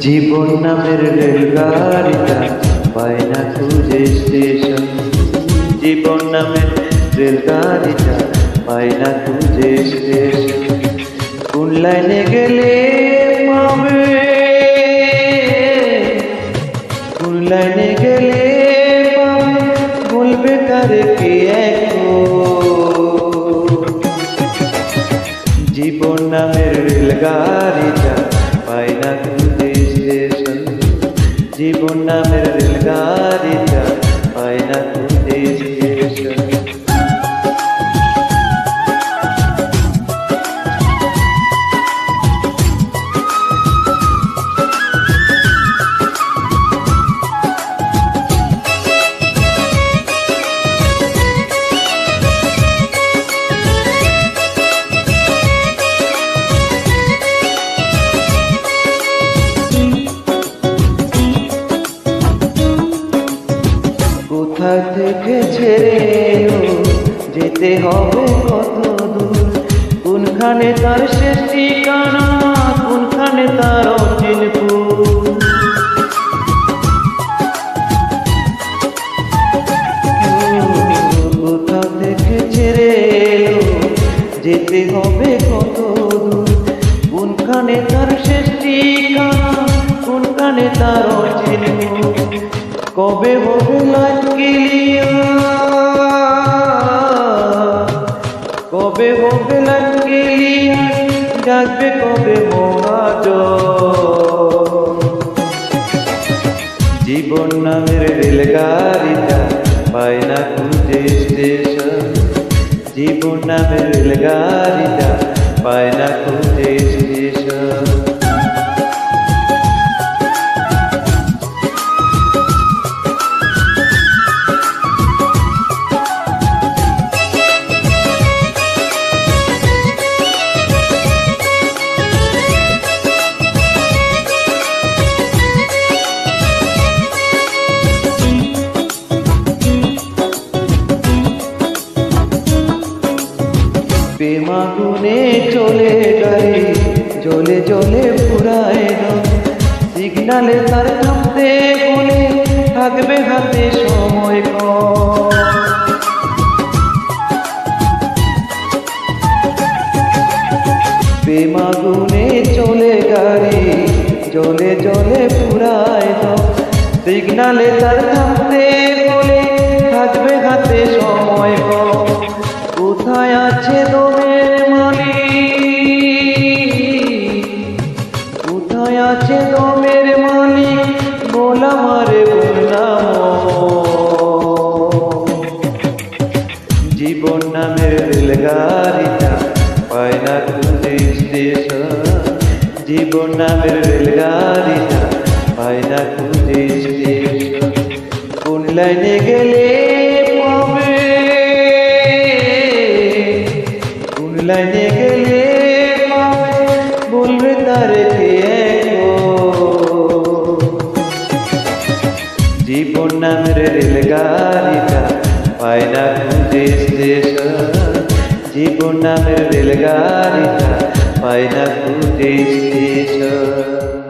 জীবন নামের রেলগাড়িটা পায় না খুঁজে স্টেশন। জীবন নামের রেলগাড়িটা পায় না খুঁজে স্টেশন। কোন লাইনে গেলে পাবে, কোন লাইনে গেলে পাবে, বলবে কারে কে জীবন নামের রেলগাড়িটা পায় না খুঁজে স্টেশন। জীবন নামের রেলগাড়িটা পায় না খুঁজে স্টেশন। কোথা থেকে ছেড়ে যেতে হবে কত দূর, কোনখানে তার শেষ ঠিকানা, কোনখানে তার অচিনপুর। কোথা থেকে ছেড়ে যেতে হবে কত দূর, কোনখানে তার শেষ ঠিকানা, কোনখানে তার অচিনপুর। কবে হবে লাইট ক্লিয়ার, কবে হবে লাইট ক্লিয়ার, ডাকবে কবে মহাজন। জীবন নামের রেলগাড়িটা পায় না খুঁজে স্টেশন। জীবন নামের রেলগাড়িটা পায় না খুঁজে স্টেশন। প্রেমাগুনে চলে গাড়ি জ্বলে জ্বলে পুরায় রঙ, সিগনালে তার থামতে বলে থাকবে হাতে সময় কম। প্রেমাগুনে চলে গাড়ি জ্বলে জ্বলে পুরায় রঙ, সিগনালে তার থামতে বলে থাকবে হাতে সময় কম। কোথায় আছে দমের মালিক, কোথায় আছে দমের মালিক, বল আমারে জীবন নামের রেলগাড়িটা পায় না খুঁজে স্টেশন। জীবন নামের রেলগাড়িটা পায় না খুঁজে স্টেশন। কোন লাইনে গেলে পাবে, কোন লাইনে গেলে পাবে, বলবে তারে কে জীবন নামের রেলগাড়িটা পায় না খুঁজে স্টেশন। জীবন নামের রেলগাড়িটা পায় না খুঁজে স্টেশন।